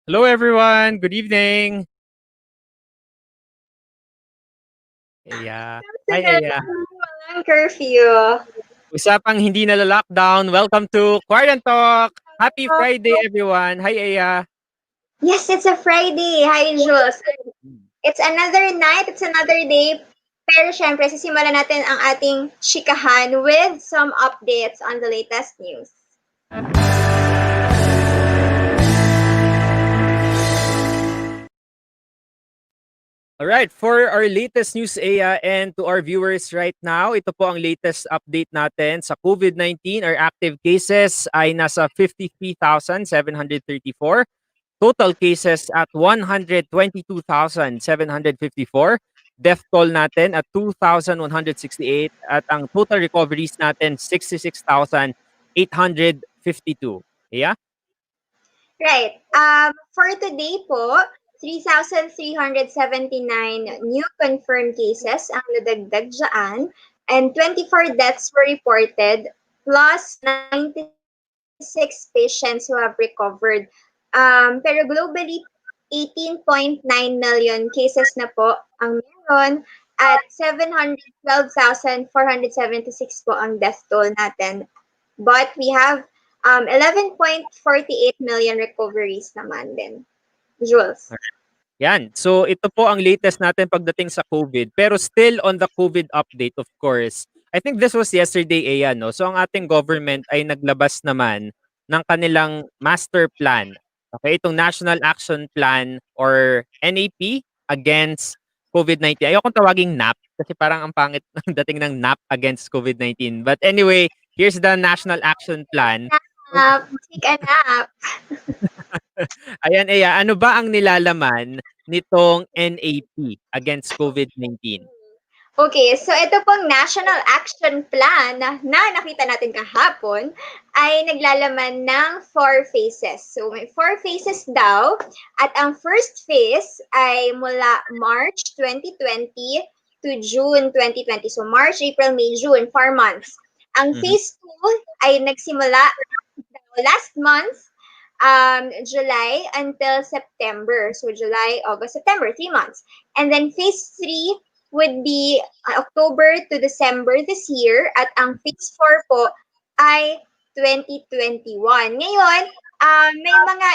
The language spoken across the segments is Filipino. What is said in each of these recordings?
Hello everyone, good evening. Eya. Hi Sunod Eya. ng walang curfew. Usapang hindi lockdown. Welcome to Quarantalk. Happy Friday everyone. Hi Eya. Yes, it's a Friday. Hi, Jules. It's another night, it's another day. Pero syempre, sisimulan natin ang ating chikahan with some updates on the latest news. Alright, for our latest news Eya and to our viewers right now, ito po ang latest update natin sa COVID-19. Our active cases ay nasa 53,734. Total cases at 122,754. Death toll natin at 2,168 at ang total recoveries natin 66,852. Yeah? Right. For today po, 3,379 new confirmed cases ang nadagdag dyan and 24 deaths were reported plus 96 patients who have recovered. Pero globally, 18.9 million cases na po ang meron at 712,476 po ang death toll natin. But we have 11.48 million recoveries naman din. Jules. Yan. So ito po ang latest natin pagdating sa COVID. Pero still on the COVID update, of course. I think this was yesterday, Eya, no? So ang ating government ay naglabas naman ng kanilang master plan. Okay, itong National Action Plan or NAP against COVID-19. Ayokong tawaging NAP kasi parang ang pangit ng dating ng NAP against COVID-19. But anyway, here's the National Action Plan. Take a nap. Ayan, Eya, ano ba ang nilalaman nitong NAP against COVID-19? Okay, so ito pong National Action Plan na nakita natin kahapon ay naglalaman ng 4 phases. So may 4 phases daw at ang first phase ay mula March 2020 to June 2020. So March, April, May, June, 4 months. Ang phase 2 ay nagsimula last month, July until September. So July, August, September, 3 months. And then phase 3 would be October to December this year at ang phase 4 po ay 2021. Ngayon, may mga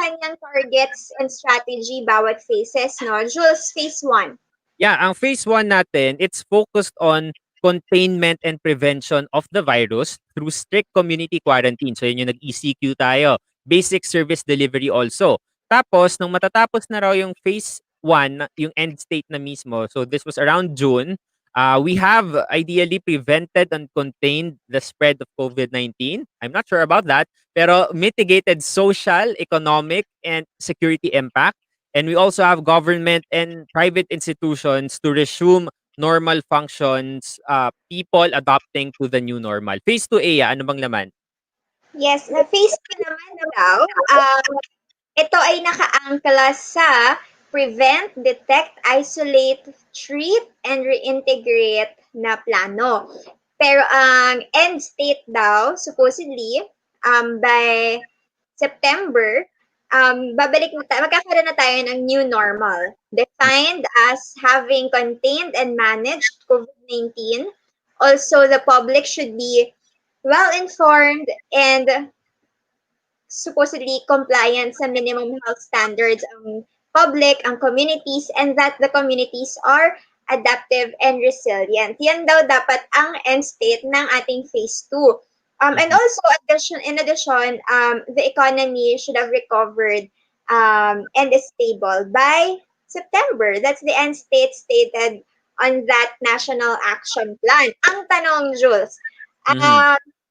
kanyang targets and strategy bawat phases, no? Jules, phase 1. Yeah, ang phase 1 natin, it's focused on containment and prevention of the virus through strict community quarantine. So yun yung nag-ECQ tayo. Basic service delivery also. Tapos, nung matatapos na raw yung phase 1, yung end state na mismo, so this was around June, we have ideally prevented and contained the spread of COVID-19. I'm not sure about that, pero mitigated social, economic, and security impact. And we also have government and private institutions to resume normal functions, people adapting to the new normal. Phase 2A, ano bang laman? Yes, na phase 2 naman daw, ito ay nakaangkla sa prevent, detect, isolate, treat, and reintegrate na plano. Pero ang end state daw, supposedly, by September, magkakaroon na tayo ng new normal, defined as having contained and managed COVID-19. Also, the public should be well-informed and supposedly compliant sa minimum health standards ang public, ang communities, and that the communities are adaptive and resilient. Yan daw dapat ang end state ng ating phase 2. And also, in addition, the economy should have recovered and is stable by September. That's the end state stated on that National Action Plan. Ang tanong, Jules,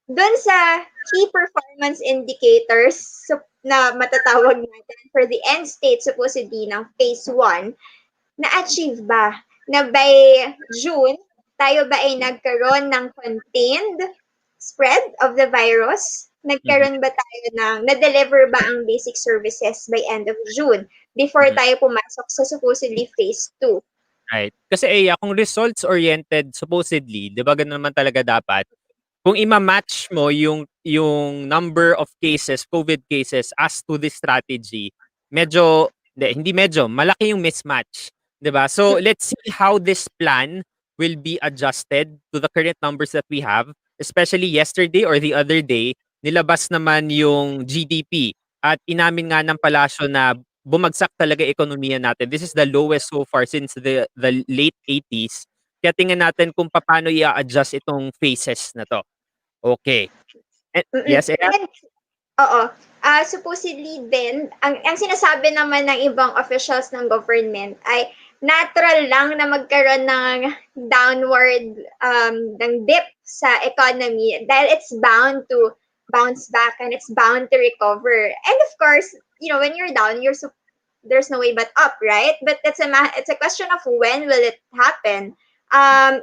doon sa key performance indicators na matatawag natin for the end state supposedly ng phase 1, na-achieve ba? Na by June, tayo ba ay nagkaroon ng contained spread of the virus? Nagkaroon ba tayo ng, na-deliver ba ang basic services by end of June before tayo pumasok sa supposedly phase 2? Right. Kasi kung results-oriented, supposedly, di ba ganun naman talaga dapat, kung ima-match mo yung number of cases, COVID cases as to this strategy, hindi medyo, malaki yung mismatch, 'di ba? So let's see how this plan will be adjusted to the current numbers that we have. Especially yesterday or the other day, nilabas naman yung GDP at inamin nga ng palasyo na bumagsak talaga ekonomiya natin. This is the lowest so far since the late 80s. Kaya tingnan natin kung paano i-adjust itong phases na 'to. Okay. Mm. Yes, Ea? And oo. Supposedly din, ang sinasabi naman ng ibang officials ng government ay natural lang na magkaroon ng downward ng dip sa economy dahil it's bound to bounce back and it's bound to recover. And of course, when you're down, there's no way but up, right? But it's a question of when will it happen.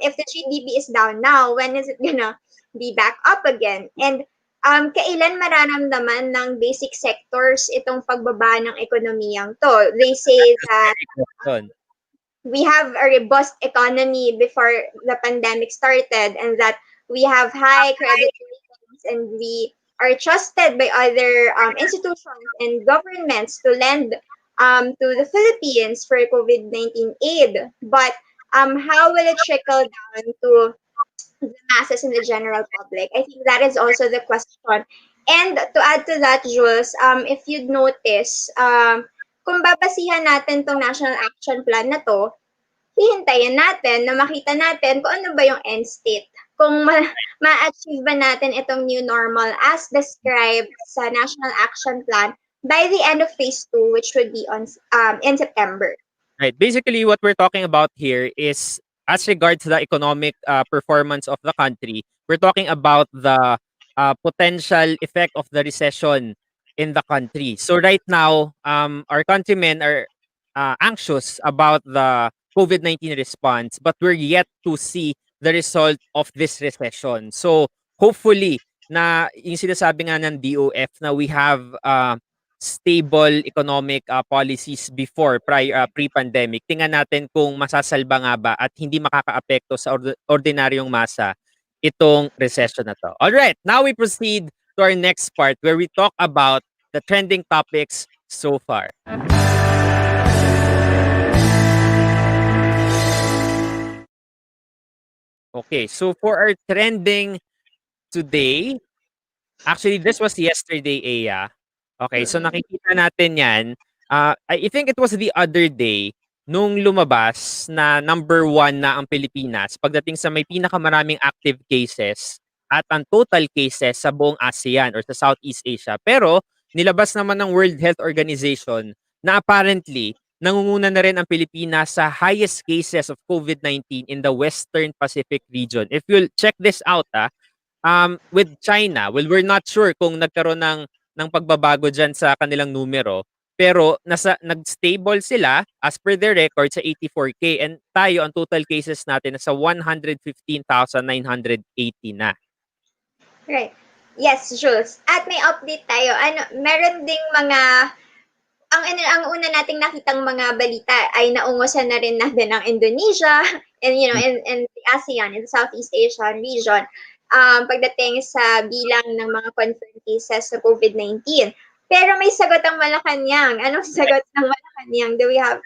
If the GDP is down now, when is it gonna be back up again? And kailan mararamdaman ng basic sectors itong pagbaba ng ekonomiyang to? They say That's a that very good question. we have a robust economy before the pandemic started and that we have high credit ratings and we are trusted by other institutions and governments to lend to the Philippines for COVID-19 aid. But how will it trickle down to the masses and the general public? I think that is also the question. And to add to that, Jules, if you'd notice, kung babasihan natin tong National Action Plan na to, hihintayin natin na makita natin kung ano ba yung end state. Kung ma-achieve ba natin itong new normal as described sa National Action Plan by the end of phase 2, which would be on in September. Right. Basically, what we're talking about here is as regards the economic performance of the country, we're talking about the potential effect of the recession in the country. So right now, our countrymen are anxious about the COVID-19 response, but we're yet to see the result of this recession. So hopefully, na yung sinasabi nga ng DOF na we have stable economic policies before pre-pandemic. Tingnan natin kung masasalba nga ba at hindi makakaapekto sa ordinaryong masa itong recession na to. All right, now we proceed to our next part where we talk about the trending topics so far. Okay, so for our trending today, actually this was yesterday, Aya. Okay, so nakikita natin 'yan. I think it was the other day nung lumabas na number 1 na ang Pilipinas pagdating sa may pinakamaraming active cases at ang total cases sa buong ASEAN or sa Southeast Asia. Pero nilabas naman ng World Health Organization na apparently nangunguna na rin ang Pilipinas sa highest cases of COVID-19 in the Western Pacific region. If you'll check this out, with China, well, we're not sure kung nagkaroon ng pagbabago diyan sa kanilang numero, pero nag-stable sila as per their record sa 84K and tayo ang total cases natin nasa 115,980 na. Right. Yes, Jules. At may update tayo. Meron ding mga ang una nating nakitang mga balita ay naungusan na rin natin ng Indonesia and in the ASEAN, in the Southeast Asian region, pagdating sa bilang ng mga confirmed cases sa COVID-19. Pero may sagot ang Malacanang. Anong sagot ng Malacanang? Do we have?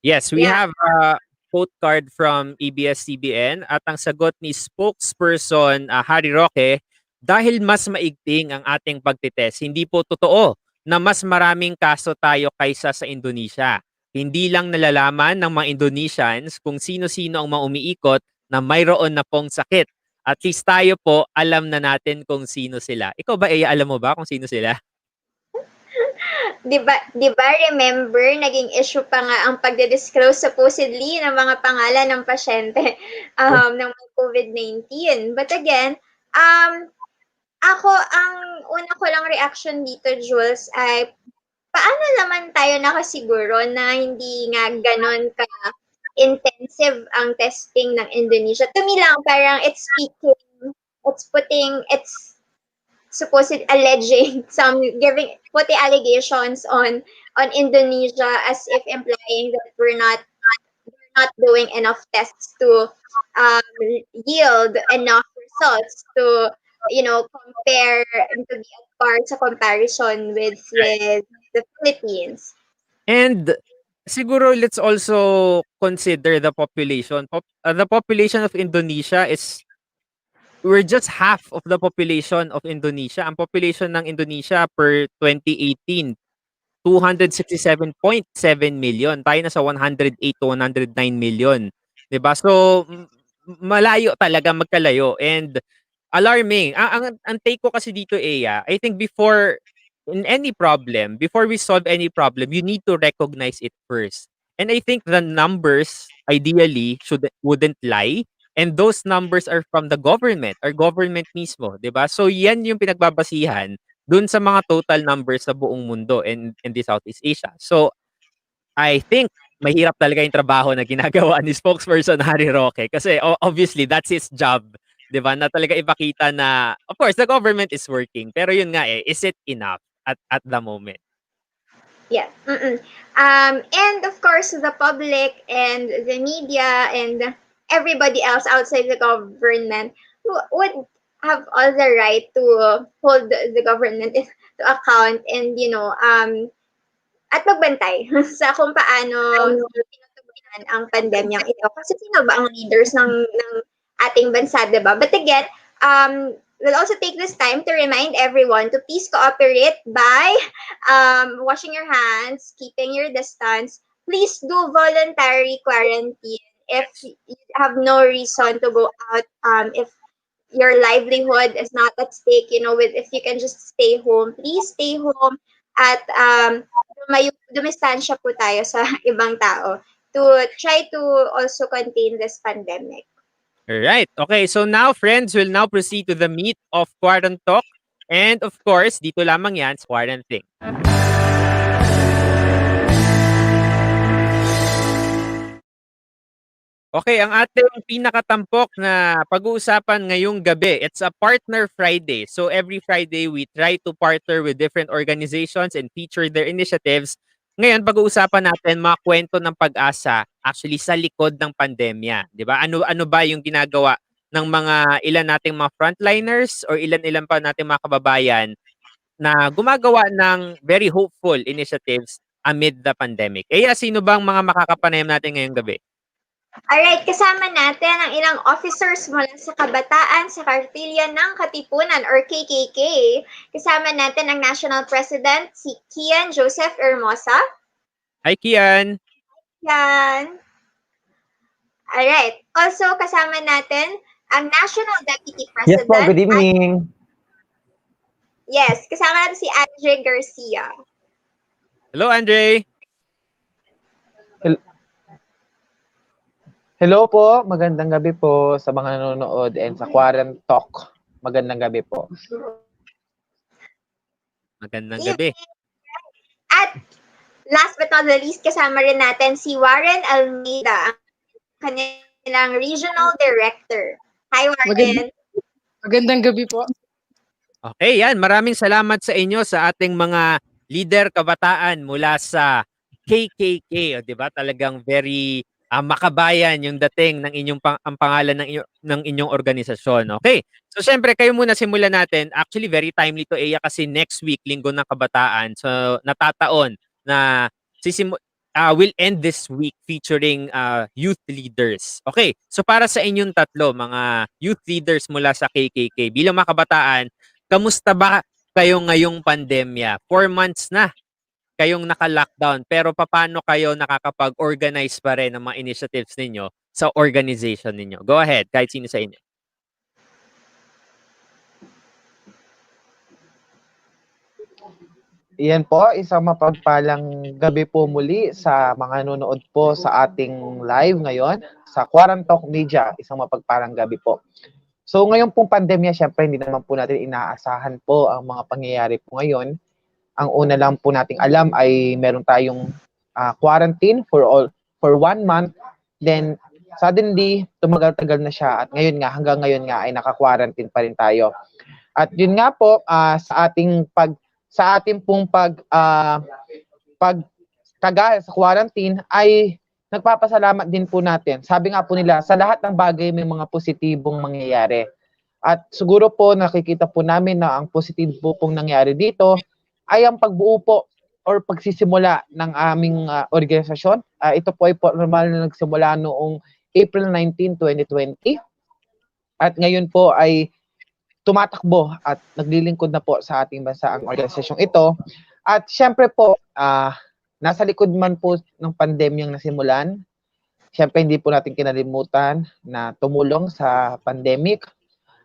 Yes, we Yeah. have a quote card from ABS-CBN at ang sagot ni spokesperson Harry Roque, dahil mas maigting ang ating pagtitest, hindi po totoo na mas maraming kaso tayo kaysa sa Indonesia. Hindi lang nalalaman ng mga Indonesians kung sino-sino ang mga umiikot na mayroon na pong sakit. At least tayo po, alam na natin kung sino sila. Ikaw ba, Eya, alam mo ba kung sino sila? 'Di ba remember naging issue pa nga ang pagde-disclose supposedly ng mga pangalan ng pasyente ng COVID-19. But again, ako ang una ko lang reaction dito, Jules, ay paano naman tayo nakasiguro na hindi nga ganon ka intensive ang testing ng Indonesia? To me lang, parang it's supposed alleging putting allegations on Indonesia as if implying that we're not doing enough tests to yield enough results to compare and to be at par sa comparison with the Philippines. And siguro let's also consider the population. The population of Indonesia is we're just half of the population of Indonesia. Ang population ng Indonesia per 2018 267.7 million. Tayo na sa 108 to 109 million. 'Di ba? So malayo talaga magkalayo and alarming. Ang take ko kasi dito, Eya, I think before we solve any problem, you need to recognize it first. And I think the numbers ideally wouldn't lie. And those numbers are from the government or government mismo, 'di ba? So yan yung pinagbabasihan dun sa mga total numbers sa buong mundo and the Southeast Asia. So I think mahirap talaga yung trabaho na ginagawa ni spokesperson Harry Roque kasi obviously that's his job, 'di ba? Na talaga ipakita na of course the government is working pero yun nga is it enough at the moment? Yeah. And of course, the public and the media and everybody else outside the government would have all the right to hold the government to account and, at magbantay sa kung paano tinutugunan ang pandemyang ito. Kasi sino ba ang leaders ng ating bansa, diba? But again, we'll also take this time to remind everyone to please cooperate by washing your hands, keeping your distance. Please do voluntary quarantine if you have no reason to go out. If your livelihood is not at stake, if you can just stay home, please stay home at dumistansya po tayo sa ibang tao to try to also contain this pandemic. Alright. Okay, so now friends, we'll now proceed to the meat of Quarantalk. And of course, dito lamang yan sa QuaranTHINKING. Okay, ang ating pinakatampok na pag-uusapan ngayong gabi, it's a Partner Friday. So every Friday, we try to partner with different organizations and feature their initiatives. Ngayon, pag-uusapan natin mga kwento ng pag-asa actually sa likod ng pandemya. Di ba? Ano ba yung ginagawa ng mga ilan nating mga frontliners or ilan-ilan pa nating mga kababayan na gumagawa ng very hopeful initiatives amid the pandemic. Sino bang mga makakapanayam natin ngayong gabi? Alright, kasama natin ang ilang officers mula sa Kabataan sa Kartilya ng Katipunan or KKK. Kasama natin ang National President, si Kian Joseph Hermosa. Hi, Kian! Yan. Alright, also kasama natin ang National Deputy President. Yes po, good evening. Yes, kasama natin si Andre Garcia. Hello, Andre! Hello po, magandang gabi po sa mga nanonood and sa QuaranTalk. Magandang gabi po. Magandang gabi. At last but not the least, kasama rin natin si Warren Almeida, ang kanilang Regional Director. Hi, Warren. Magandang gabi po. Okay, yan. Maraming salamat sa inyo sa ating mga leader kabataan mula sa KKK. O, diba? Talagang very makabayan yung dating ng inyong ang pangalan ng inyong organisasyon. Okay. So syempre kayo muna simulan natin. Actually very timely to kasi next week Linggo ng Kabataan. So natataon na we'll end this week featuring youth leaders. Okay. So para sa inyong tatlo mga youth leaders mula sa KKK bilang mga kabataan, kamusta ba kayo ngayong pandemya? 4 months na kayong naka-lockdown, pero paano kayo nakakapag-organize pa rin ng mga initiatives ninyo sa organization ninyo? Go ahead, kahit sino sa inyo. Iyan po, isang mapagpalang gabi po muli sa mga nanonood po sa ating live ngayon sa QuaranTalk Media. Isang mapagpalang gabi po. So ngayon pong pandemya, syempre hindi naman po natin inaasahan po ang mga pangyayari po ngayon. Ang una lang po nating alam ay meron tayong quarantine for 1 month. Then suddenly tumagal-tagal na siya at ngayon nga hanggang ngayon nga ay naka-quarantine pa rin tayo. At yun nga po sa ating pong pagtagal sa quarantine ay nagpapasalamat din po natin. Sabi nga po nila, sa lahat ng bagay may mga positibong mangyayari. At siguro po nakikita po namin na ang positibo pong nangyari dito ay ang pagbuo po or pagsisimula ng aming organisasyon. Ito po ay formal na nagsimula noong April 19, 2020. At ngayon po ay tumatakbo at naglilingkod na po sa ating bansa ang organisasyong ito. At syempre po, nasa likod man po ng pandemyang nasimulan, syempre hindi po natin kinalimutan na tumulong sa pandemic.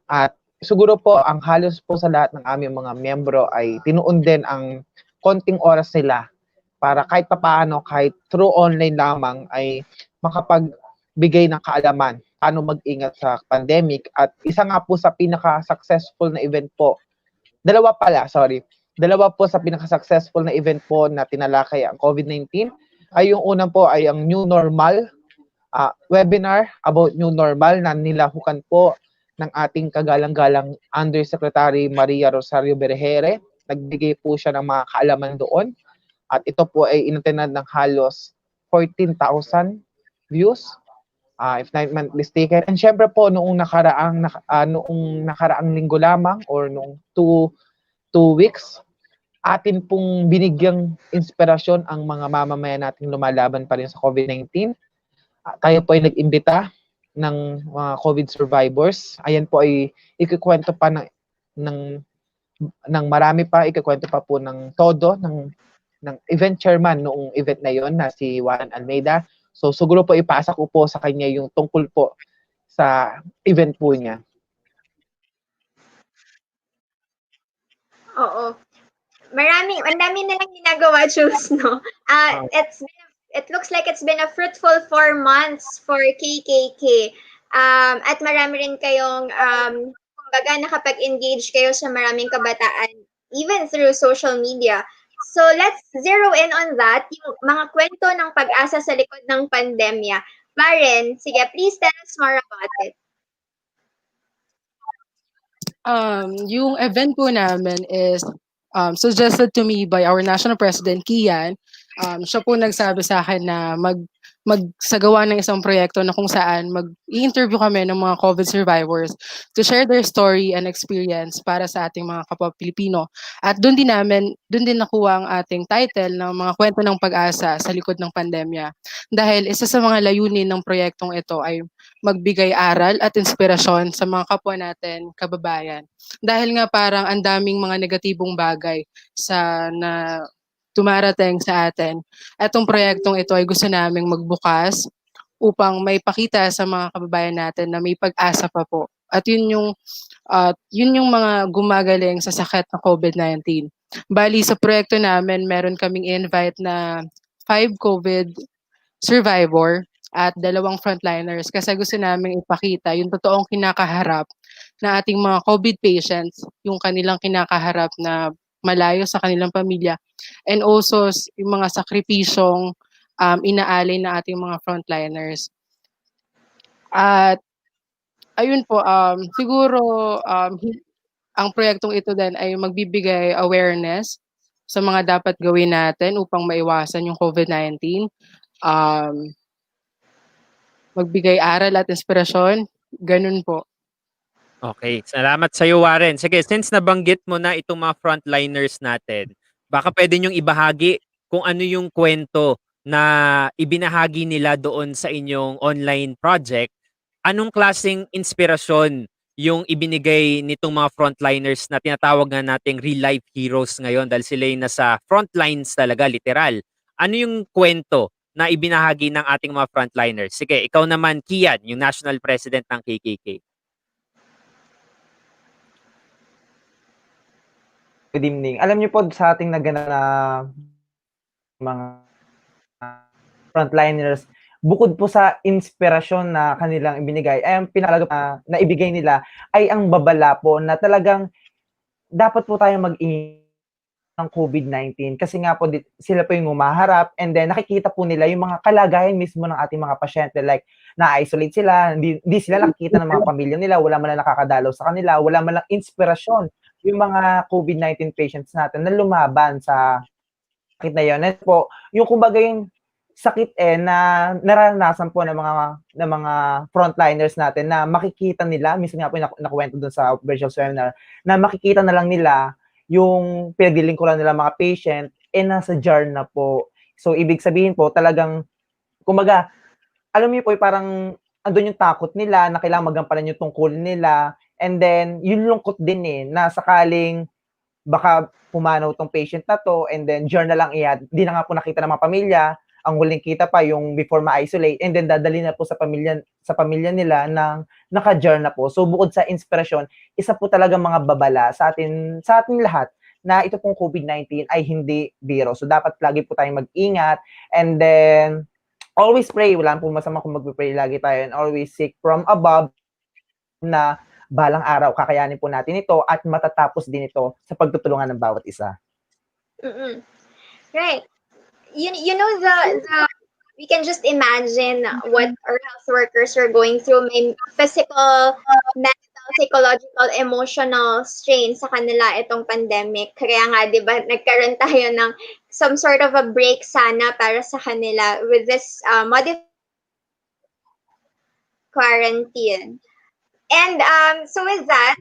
At siguro po ang halos po sa lahat ng aming mga miyembro ay tinuon din ang konting oras nila para kahit papaano, kahit through online lamang ay makapagbigay ng kaalaman paano mag-ingat sa pandemic. At isa nga po sa pinaka-successful na event po, dalawa po sa pinaka-successful na event po na tinalakay ang COVID-19 ay yung unang po ay ang New Normal webinar about New Normal na nilahukan po ng ating kagalang-galang Undersecretary Maria Rosario Berhere. Nagbigay po siya ng mga kaalaman doon. At ito po ay inattended ng halos 14,000 views, if not mistaken. And syempre po, noong nakaraang linggo lamang or noong 2 weeks, atin pong binigyang inspirasyon ang mga mamamayan nating lumalaban pa rin sa COVID-19. Tayo po ay nag-imbita ng mga COVID survivors. Ayan po ay ikikwento pa ng marami pa, ikikwento pa po ng todo ng event chairman noong event na yon na si Juan Almeida. So siguro po ipasa ko po sa kanya yung tungkol po sa event po niya. Oo. Ang dami nilang ginagawa, Jules, no? It looks like it's been a fruitful 4 months for KKK. At marami rin kayong, kumbaga, nakapag-engage kayo sa maraming kabataan, even through social media. So let's zero in on that, yung mga kwento ng pag-asa sa likod ng pandemya. Maren, sige, please tell us more about it. Yung event po namin is suggested to me by our National President, Guiang. Siya po nagsabi sa akin na magsagawa ng isang proyekto na kung saan mag-i-interview kami ng mga COVID survivors to share their story and experience para sa ating mga kapwa Pilipino. At doon din nakuha ang ating title ng mga kwento ng pag-asa sa likod ng pandemya. Dahil isa sa mga layunin ng proyektong ito ay magbigay aral at inspirasyon sa mga kapwa natin, kababayan. Dahil nga parang ang daming mga negatibong bagay na dumarating sa atin. Etong proyektong ito ay gusto naming magbukas upang may pakita sa mga kababayan natin na may pag-asa pa po. At yun yung mga gumagaling sa sakit ng COVID-19. Bali sa proyekto namin, meron kaming invite na 5 COVID survivor at 2 frontliners kasi gusto namin ipakita yung totoong kinakaharap na ating mga COVID patients, yung kanilang kinakaharap na malayo sa kanilang pamilya, and also yung mga sakripisyong inaalay na ating mga frontliners. At ayun po, siguro ang proyektong ito din ay magbibigay awareness sa mga dapat gawin natin upang maiwasan yung COVID-19. Magbigay aral at inspirasyon, ganun po. Okay, salamat sa iyo, Warren. Sige, since nabanggit mo na itong mga frontliners natin, baka pwede niyong ibahagi kung ano yung kwento na ibinahagi nila doon sa inyong online project. Anong klaseng inspirasyon yung ibinigay nitong mga frontliners na tinatawag nga nating real-life heroes ngayon dahil sila yung nasa frontlines talaga, literal. Ano yung kwento na ibinahagi ng ating mga frontliners? Sige, ikaw naman, Kian, yung National President ng KKK. Good evening. Alam niyo po sa ating naganap na mga frontliners, bukod po sa inspirasyon na kanilang ibinigay, ay ang pinakalaga na ibigay nila ay ang babala po na talagang dapat po tayong mag-ingat ng COVID-19 kasi nga po sila po yung humaharap and then nakikita po nila yung mga kalagayan mismo ng ating mga pasyente, like na-isolate sila, hindi sila nakikita ng mga pamilya nila, wala man lang nakakadalaw sa kanila, wala man lang inspirasyon yung mga COVID-19 patients natin na lumaban sa sakit na yun. At po, yung kumbaga yung sakit na naranasan po ng mga frontliners natin na makikita nila, minsan nga po nakuwento dun sa virtual seminar, na makikita na lang nila yung pinaglilingkuran nila mga patient nasa jar na po. So, ibig sabihin po, talagang, kumbaga, alam niyo po, parang, andun yung takot nila, na kailangan magampanan yung tungkulin nila, and then, yung lungkot din na sakaling, baka pumanaw tong patient na to, and then, jar na lang di na nga po nakita ng mga pamilya, ang huling kita pa yung before ma-isolate, and then dadali na po sa pamilya nila ng naka-jar na po. So, bukod sa inspirasyon, isa po talaga mga babala sa atin lahat, na ito pong COVID-19 ay hindi biro. So, dapat lagi po tayong mag-ingat, and then, always pray. Wala pong masama kung mag-pray lagi tayo, and always seek from above na balang araw kakayanin po natin ito at matatapos din ito sa pagtutulungan ng bawat isa. Mm-mm. Right. You know we can just imagine what our health workers are going through. May physical, mental, psychological, emotional strain sa kanila itong pandemic. Kaya nga, di ba, nagkaroon tayo ng some sort of a break sana para sa kanila with this modified quarantine. And so with that,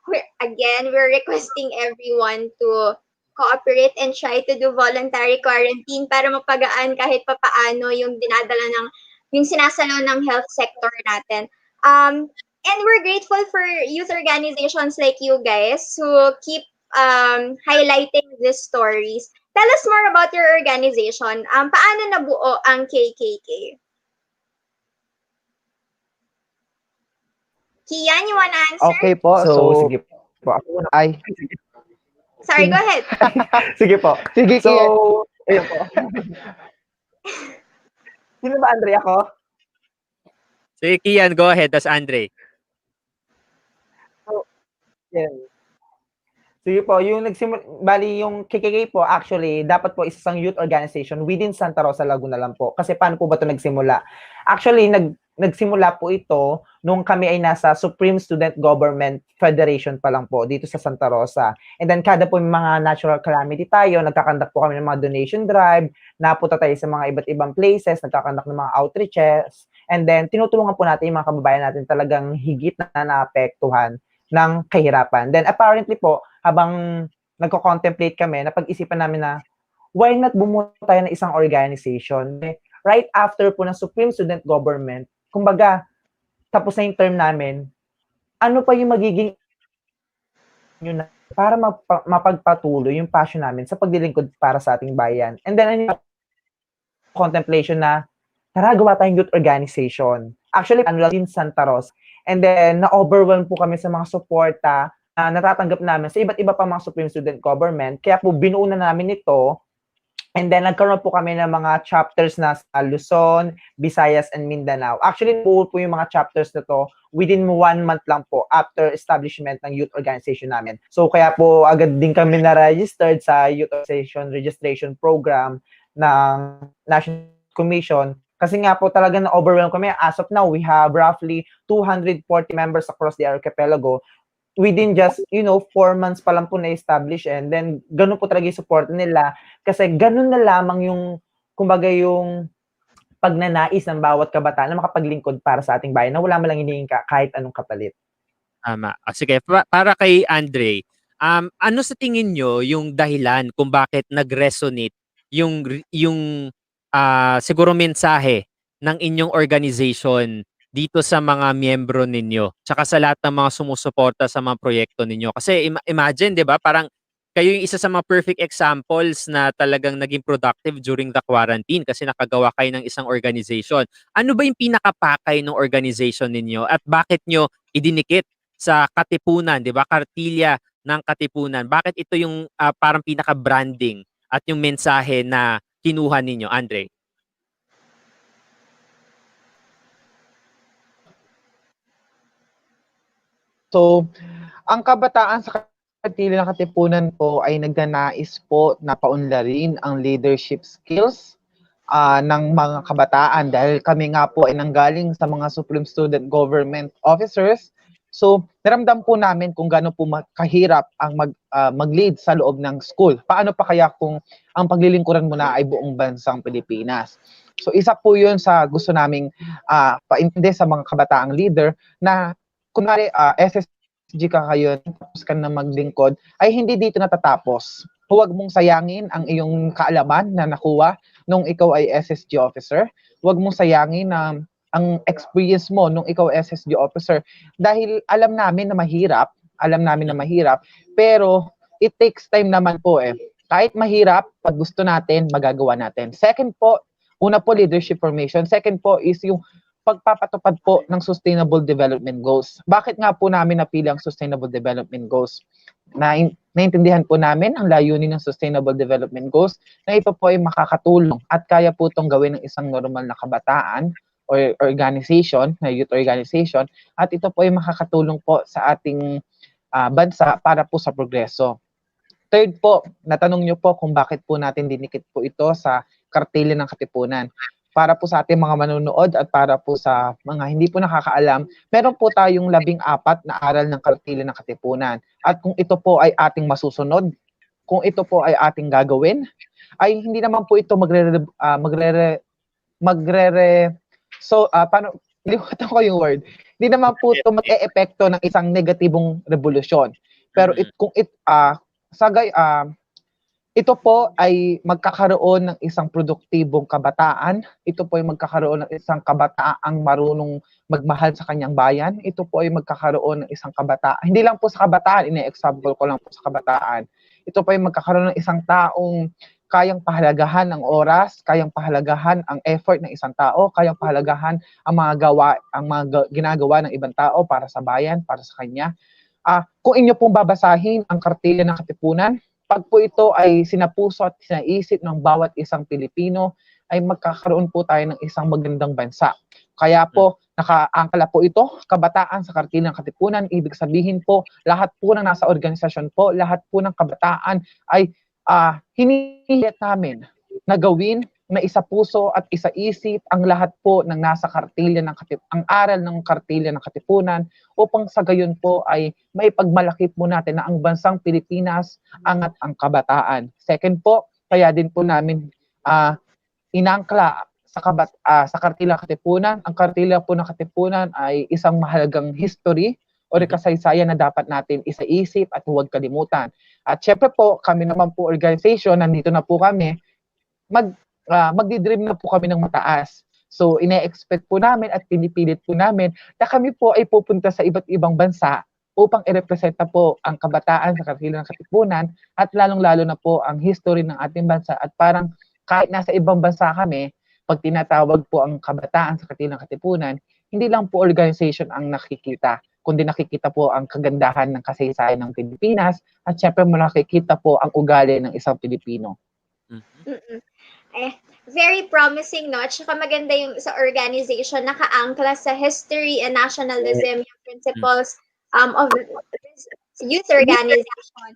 we're requesting everyone to cooperate and try to do voluntary quarantine para mapagaan kahit papaano yung dinadala yung sinasalo ng health sector natin. And we're grateful for youth organizations like you guys who keep highlighting these stories. Tell us more about your organization. Paano nabuo ang KKK? Kian, you wanna answer? Okay po. So, sige po. Ay, Sorry, go ahead. Sige po. sige, So, Kian. ayun po. Sino ba, Andre? Ako? Sige, Kian, go ahead. Tas Andre. Yan. Sige po, yung bali yung KKK po, actually, dapat po isang youth organization within Santa Rosa, Laguna lang po. Kasi paano po ba ito nagsimula? Actually, nagsimula po ito nung kami ay nasa Supreme Student Government Federation pa lang po dito sa Santa Rosa. And then kada po yung mga natural calamity tayo, nagkakandak po kami ng mga donation drive, napunta tayo sa mga iba't ibang places, nagkakandak ng mga outreaches, and then tinutulungan po natin yung mga kababayan natin talagang higit na naapektuhan ng kahirapan. Then apparently po, habang nagko-contemplate kami, napag-isipan namin na why not bumuo tayo ng isang organization? Right after po ng Supreme Student Government, kumbaga, tapos na yung term namin, ano pa yung magiging yun para mapagpatuloy yung passion namin sa paglilingkod para sa ating bayan. And then, contemplation na, tara, gawa tayong youth organization. Actually, in Santa Rosa. And then, na-overwhelm po kami sa mga suporta na natatanggap namin sa iba't iba pa mga Supreme Student Government. Kaya po, binuo na namin ito. And then, nagkaroon po kami ng mga chapters na sa Luzon, Visayas, and Mindanao. Actually, po yung mga chapters na to within 1 month lang po after establishment ng youth organization namin. So, kaya po agad din kami na-registered sa Youth Organization Registration Program ng National Commission. Kasi nga po talaga na-overwhelm kami. As of now, we have roughly 240 members across the archipelago. Within just, 4 months pa lang po na-establish, and then ganun po talaga yung support nila kasi ganun na lamang yung, kumbaga yung pagnanais ng bawat kabataan na makapaglingkod para sa ating bayan na wala man lang hinihingi kahit anong kapalit. Tama. Sige, para kay Andre, ano sa tingin nyo yung dahilan kung bakit nag-resonate yung siguro mensahe ng inyong organization dito sa mga miyembro ninyo, tsaka sa lahat ng mga sumusuporta sa mga proyekto ninyo? Kasi imagine, di ba, parang kayo yung isa sa mga perfect examples na talagang naging productive during the quarantine kasi nakagawa kayo ng isang organization. Ano ba yung pinakapakay ng organization ninyo at bakit nyo idinikit sa Katipunan, di ba? Kartilya ng Katipunan. Bakit ito yung parang pinaka-branding at yung mensahe na kinuha ninyo, Andre? So, ang kabataan sa Kartilya ng Katipunan po ay nagnanais po na paunlarin ang leadership skills ng mga kabataan dahil kami nga po ay nanggaling sa mga Supreme Student Government Officers. So, naramdam po namin kung gaano po kahirap ang mag-lead sa loob ng school. Paano pa kaya kung ang paglilingkuran mo na ay buong bansang Pilipinas? So, isa po yun sa gusto naming paintindi sa mga kabataang leader na kunwari, SS MSG ka ngayon, tapos ka na maglingkod, ay hindi dito natatapos. Huwag mong sayangin ang iyong kaalaman na nakuha nung ikaw ay SSG officer. Huwag mong sayangin na ang experience mo nung ikaw ay SSG officer. Dahil alam namin na mahirap, pero it takes time naman po eh. Kahit mahirap, pag gusto natin, magagawa natin. Second po, una po leadership formation. Second po is yung pagpapatupad po ng Sustainable Development Goals. Bakit nga po namin napili ang Sustainable Development Goals? Naintindihan po namin ang layunin ng Sustainable Development Goals na ito po ay makakatulong at kaya po itong gawin ng isang normal na kabataan or organization, na youth organization, at ito po ay makakatulong po sa ating bansa para po sa progreso. Third po, natanong nyo po kung bakit po natin dinikit po ito sa Kartilya ng Katipunan. Para po sa ating mga manonood at para po sa mga hindi po nakakaalam, meron po tayong 14 na aral ng Kartilya ng Katipunan. At kung ito po ay ating masusunod, kung ito po ay ating gagawin, ay hindi naman po ito limutan ko yung word. Hindi naman po ito mag-e-epekto ng isang negatibong revolusyon. Pero ito po ay magkakaroon ng isang produktibong kabataan. Ito po ay magkakaroon ng isang kabataang marunong magmahal sa kanyang bayan. Ito po ay magkakaroon ng isang kabataan. Hindi lang po sa kabataan, ine-example ko lang po sa kabataan. Ito po ay magkakaroon ng isang taong kayang pahalagahan ang oras, kayang pahalagahan ang effort ng isang tao, kayang pahalagahan ang mga ginagawa ng ibang tao para sa bayan, para sa kanya. Kung inyo pong babasahin ang Kartilya ng Katipunan, pag po ito ay sinapuso at sinaisip ng bawat isang Pilipino, ay magkakaroon po tayo ng isang magandang bansa. Kaya po, nakaangkala po ito, kabataan sa Kartilya ng Katipunan. Ibig sabihin po, lahat po ng nasa organisasyon po, lahat po ng kabataan ay hinihilit namin na gawin na isa puso at isa isip ang lahat po ng nasa Kartilya ng ang aral ng Kartilya ng Katipunan upang sa gayon po ay maipagmalaki po natin na ang bansang Pilipinas angat ang kabataan. Second po, kaya din po namin inangkla sa Kartilya ng Katipunan. Ang Kartilya po ng Katipunan ay isang mahalagang history o kasaysayan na dapat natin isaisip at huwag kalimutan. At syempre po, kami naman po organization, nandito na po kami, magdi-dream na po kami ng mataas. So, ine-expect po namin at pinipilit po namin na kami po ay pupunta sa iba't ibang bansa upang i-representa po ang kabataan sa Kartilya ng Katipunan at lalong-lalo na po ang history ng ating bansa at parang kahit nasa ibang bansa kami, pag tinatawag po ang kabataan sa Kartilya ng Katipunan, hindi lang po organization ang nakikita, kundi nakikita po ang kagandahan ng kasaysayan ng Pilipinas at syempre nakikita po ang ugali ng isang Pilipino. Very promising, no? Tsaka maganda yung sa organization, naka-angkla sa history and nationalism, yung principles of this youth organization.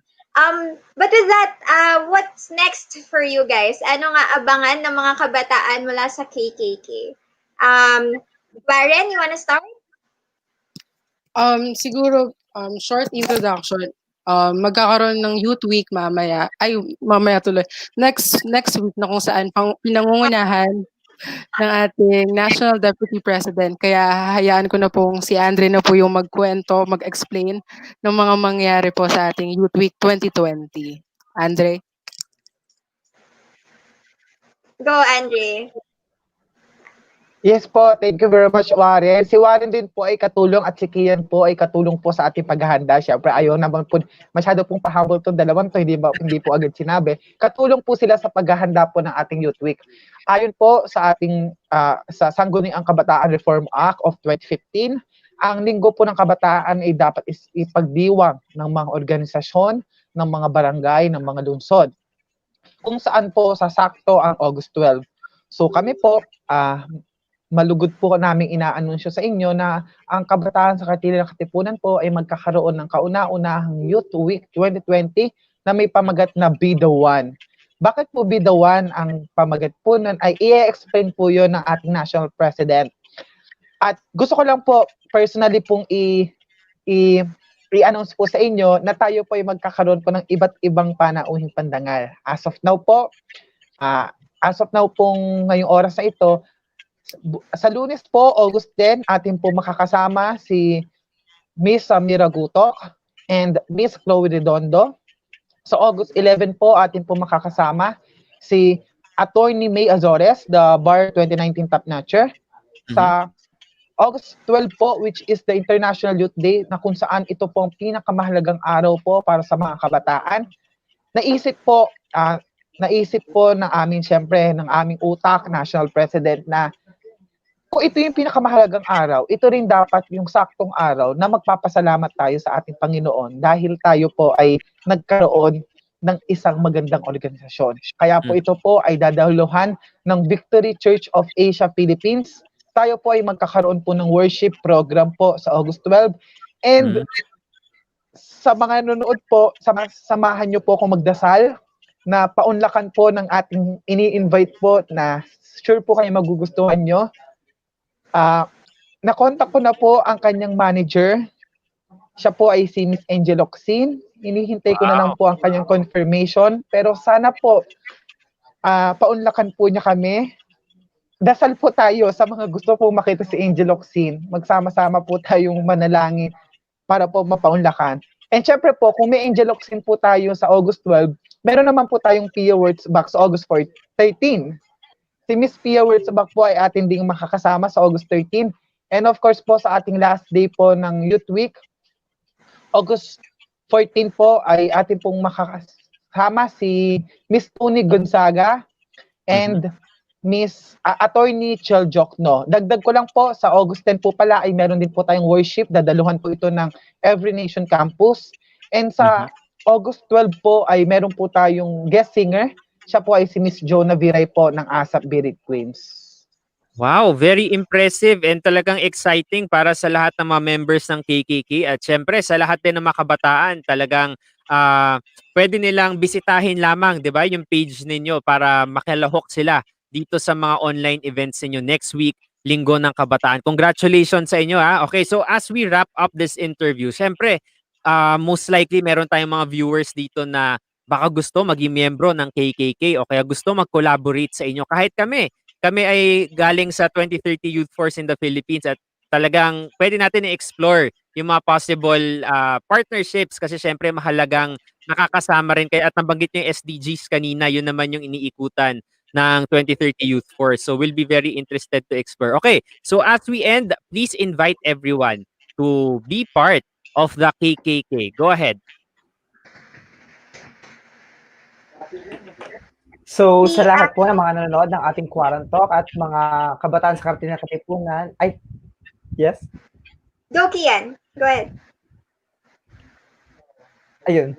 But with that, what's next for you guys? Ano nga abangan ng mga kabataan mula sa KKK? Warren, you wanna start? Siguro, short introduction. Magkakaroon ng Youth Week mamaya tuloy. Next week na kung saan pinangungunahan ng ating National Deputy President. Kaya hahayaan ko na pong si Andre na po yung magkwento, mag-explain ng mga mangyari po sa ating Youth Week 2020. Andre? Go, Andre. Yes po, thank you very much, Warren. Si Warren din po ay katulong at si Kian po ay katulong po sa ating paghahanda. Siyempre, ayaw naman po, masyado pong pahabol itong dalawang to, hindi po agad sinabi. Katulong po sila sa paghahanda po ng ating Youth Week. Ayon po sa ating sa Sangguniang Kabataan Reform Act of 2015, ang linggo po ng kabataan ay dapat ipagdiwang ng mga organisasyon, ng mga barangay, ng mga lungsod. Kung saan po sasakto ang August 12. So kami po, malugod po naming inaanunsyo sa inyo na ang kabataan sa Kartilya ng Katipunan po ay magkakaroon ng kauna-unahang Youth Week 2020 na may pamagat na Be the One. Bakit po Be the One ang pamagat po nun? Ay i-explain po yun ng ating National President. At gusto ko lang po personally pong i-announce po sa inyo na tayo po ay magkakaroon po ng iba't ibang panauhing pandangal. As of now pong ngayong oras na ito, sa Lunes po, August 10, atin po makakasama si Miss Samira Gutok and Miss Chloe Redondo. Sa August 11 po, atin po makakasama si Attorney May Azores, the Bar 2019 Top Notcher. Sa August 12 po, which is the International Youth Day, na kung saan ito po ang pinakamahalagang araw po para sa mga kabataan. Naisip po ng aming, syempre, ng aming utak, National President, na kung ito yung pinakamahalagang araw, ito rin dapat yung saktong araw na magpapasalamat tayo sa ating Panginoon dahil tayo po ay nagkaroon ng isang magandang organisasyon. Kaya po ito po ay dadahuluhan ng Victory Church of Asia Philippines. Tayo po ay magkakaroon po ng worship program po sa August 12. And sa mga nanonood po, samahan nyo po akong magdasal na paunlakan po ng ating ini-invite po na sure po kayo magugustuhan nyo. Nakontak ko na po ang kanyang manager. Siya po ay si Miss Angel Oxin. Hinihintay ko na lang po ang kanyang confirmation. Pero sana po, paunlakan po niya kami. Dasal po tayo sa mga gusto po makita si Angel Oxin. Magsama-sama po tayong manalangin para po mapaunlakan. And syempre po, kung may Angel Oxin po tayo sa August 12, meron naman po tayong Pia Words back sa August 13. Si Miss Pia Wurzbach po ay atin ding makakasama sa August 13. And of course po sa ating last day po ng Youth Week, August 14 po ay atin pong makakasama si Miss Tony Gonzaga and Miss Attorney Chel Jokno. Dagdag ko lang po, sa August 10 po pala ay meron din po tayong worship. Dadaluhan po ito ng Every Nation Campus. And sa August 12 po ay meron po tayong guest singer. Siya po ay si Miss Jonah Viray po ng ASAP Birit Queens. Wow, very impressive and talagang exciting para sa lahat ng mga members ng KKK at syempre sa lahat din ng mga kabataan. Talagang pwede nilang bisitahin lamang, 'di ba, yung page ninyo para makilahok sila dito sa mga online events ninyo next week, Linggo ng Kabataan. Congratulations sa inyo ha. Okay, so as we wrap up this interview, syempre most likely meron tayong mga viewers dito na baka gusto maging miyembro ng KKK o kaya gusto mag-collaborate sa inyo. Kahit kami ay galing sa 2030 Youth Force in the Philippines at talagang pwede natin i-explore yung mga possible partnerships kasi syempre mahalagang nakakasama rin kayo at nabanggit nyo yung SDGs kanina, yun naman yung iniikutan ng 2030 Youth Force. So we'll be very interested to explore. Okay, so as we end, please invite everyone to be part of the KKK. Go ahead. So, sa lahat po ng mga nanonood ng ating Quarantalk at mga kabataan sa Kartilya Katipunan, yes? Go, Kian. Go ahead. Ayun.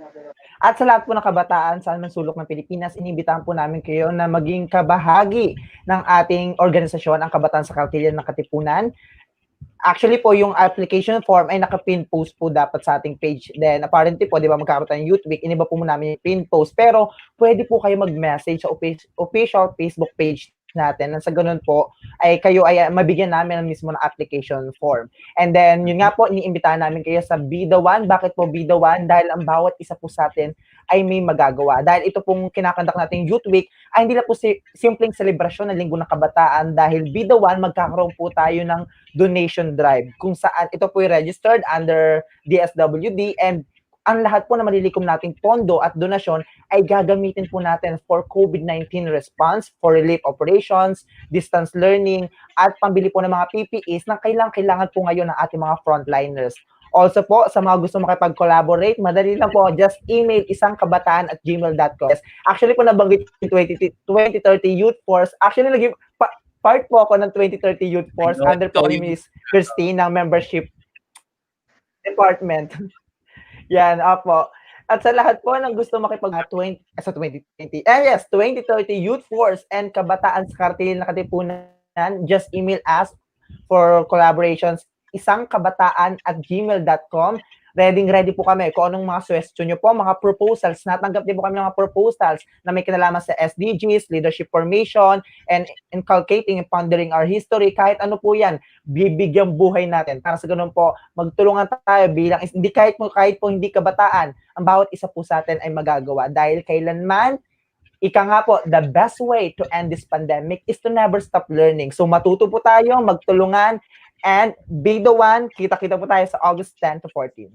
At sa lahat po ng kabataan sa anumang sulok ng Pilipinas, inibitahan po namin kayo na maging kabahagi ng ating organisasyon, ang Kabataan sa Kartilya ng Katipunan. Actually po, yung application form ay naka-pin post po dapat sa ating page. Then, apparently po, di ba, magkakaroon tayong Youth Week, iniba po muna namin yung pin post. Pero, pwede po kayo mag-message sa official Facebook page natin. Nang sa ganun po, ay kayo ay mabigyan namin mismo ng application form. And then, yun nga po, iniimbitahan namin kayo sa Be The One. Bakit po Be The One? Dahil ang bawat isa po sa atin ay may magagawa. Dahil ito pong kinakandak nating Youth Week ay hindi lang po simpleng selebrasyon ng Linggo ng Kabataan. Dahil Be The One, magkakaroon po tayo ng donation drive kung saan ito po ay registered under DSWD and ang lahat po na malilikom nating pondo at donasyon ay gagamitin po natin for COVID-19 response, for relief operations, distance learning, at pambili po ng mga PPEs na kailangan po ngayon ng ating mga frontliners. Also po, sa mga gusto makipag-collaborate, madali lang po, just email isangkabataan@gmail.com. Actually po nabanggit yung 2030 Youth Force. Actually, part po ako ng 2030 Youth Force under po ni Ms. Christine ng membership department. Yan, opo. At sa lahat po ng gusto makipag-2030 Youth Force and Kabataan sa Kartilya ng Katipunan, just email us for collaborations, isangkabataan@gmail.com. Ready po kami kung anong mga suggestion nyo po, mga proposals. Natanggap din po kami ng mga proposals na may kinalaman sa SDGs, leadership formation, and inculcating and pondering our history. Kahit ano po yan, bibigyan buhay natin. Para sa ganun po, magtulungan tayo bilang, kahit po hindi kabataan, ang bawat isa po sa atin ay magagawa. Dahil kailanman, ika nga po, the best way to end this pandemic is to never stop learning. So matuto po tayo, magtulungan, And be the one, kita-kita po tayo sa August 10 to 14.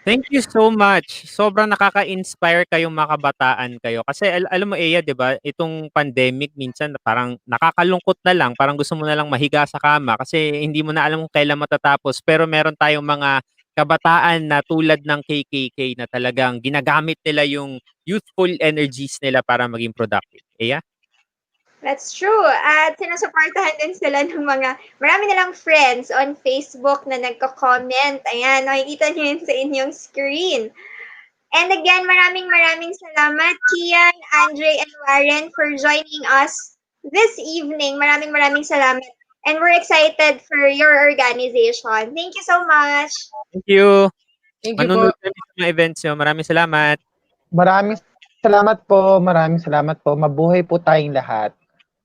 Thank you so much. Sobrang nakaka-inspire kayong mga kabataan kayo. Kasi alam mo, Eya, di ba, itong pandemic minsan parang nakakalungkot na lang. Parang gusto mo na lang mahiga sa kama kasi hindi mo na alam kung kailan matatapos. Pero meron tayong mga kabataan na tulad ng KKK na talagang ginagamit nila yung youthful energies nila para maging productive. Eya? That's true. At sinusuportahan din sila ng marami nilang friends on Facebook na nagko-comment. Ayan, nakikita niyo yun sa inyong screen. And again, maraming salamat, Kian, Andre, and Warren for joining us this evening. Maraming salamat. And we're excited for your organization. Thank you so much. Thank you. Thank you Manunod po. kami sa mga events nyo. Maraming salamat. Maraming salamat po. Maraming salamat po. Mabuhay po tayong lahat.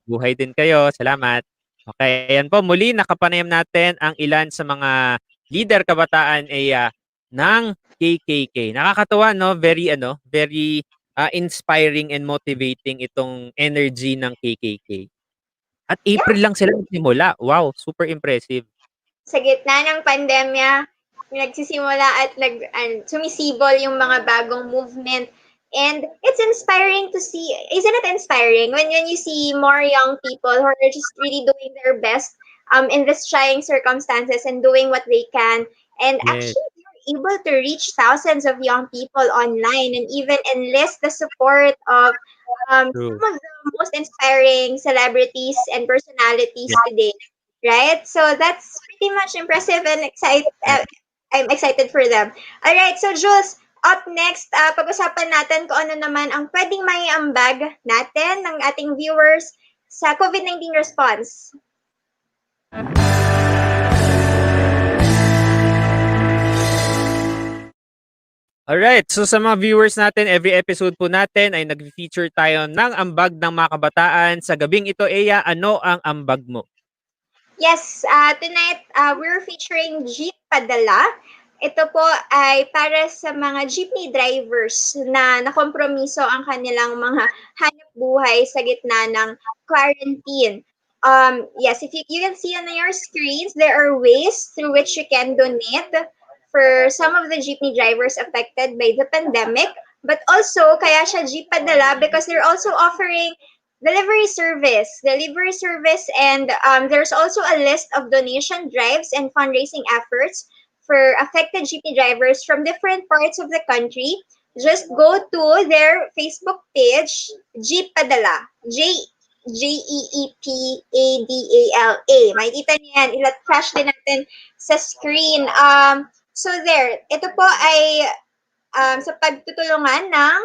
Buhay din kayo. Salamat. Okay, ayan po. Muli, nakapanayam natin ang ilan sa mga leader kabataan ng KKK. Nakakatuwa, no? Very inspiring and motivating itong energy ng KKK. At April lang sila nagsimula. Wow, super impressive. Sa gitna ng pandemya, nagsisimula at sumisibol yung mga bagong movement. And it's inspiring to see, isn't it inspiring when you see more young people who are just really doing their best in this trying circumstances and doing what they can. And Yes. actually, they're able to reach thousands of young people online and even enlist the support of some True. of the most inspiring celebrities and personalities Yeah. today. Right? So that's pretty much impressive and I'm excited for them. All right, so Jules, up next, pag-usapan natin kung ano naman ang pwedeng maiambag natin ng ating viewers sa COVID-19 response. Alright, so sa mga viewers natin, every episode po natin ay nag-feature tayo ng ambag ng mga kabataan. Sa gabing ito, Eya, ano ang ambag mo? Yes, tonight we're featuring Jeepadala. Ito po ay para sa mga jeepney drivers na nakompromiso ang kanilang mga hanap buhay sa gitna ng quarantine. Yes, if you can see on your screens, there are ways through which you can donate for some of the jeepney drivers affected by the pandemic. But also, kaya siya Jeepadala because they're also offering delivery service, and there's also a list of donation drives and fundraising efforts for affected jeepney drivers from different parts of the country. Just go to their Facebook page, Jeepadala, Jeepadala. Makikita niyo yan. Ilat-flash din natin sa screen. So there, ito po ay sa pagtutulungan ng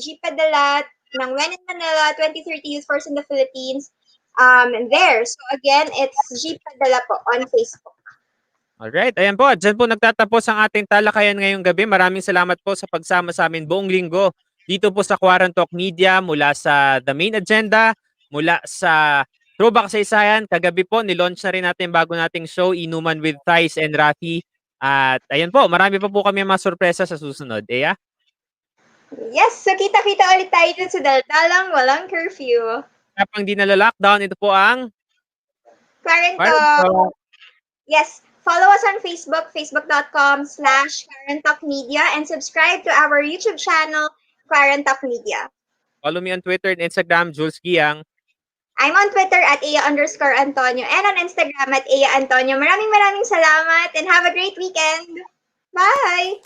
Jeepadala ng When in Manila 2030 Youth Force in the Philippines. There. So again, it's Jeepadala po on Facebook. Alright, ayan po. Diyan po nagtatapos ang ating talakayan ngayong gabi. Maraming salamat po sa pagsama sa amin buong linggo dito po sa QuaranTalk Media mula sa The Main Agenda, mula sa Throwback sa Isayan. Kagabi po, nilaunch na rin natin bago nating show, Inuman with Thais and Rafi. At ayan po, marami pa po kami mga sorpresa sa susunod. Eya? Yes, so kita-kita ulit tayo dun sa daldalang walang curfew. Kapag di nala-lockdown, ito po ang QuaranTalk. Yes, follow us on Facebook, facebook.com/QuaranTalk Media, and subscribe to our YouTube channel, QuaranTalk Media. Follow me on Twitter and Instagram, Jules Guiang. I'm on Twitter at Ea_Antonio and on Instagram at Ea Antonio. Maraming salamat and have a great weekend. Bye!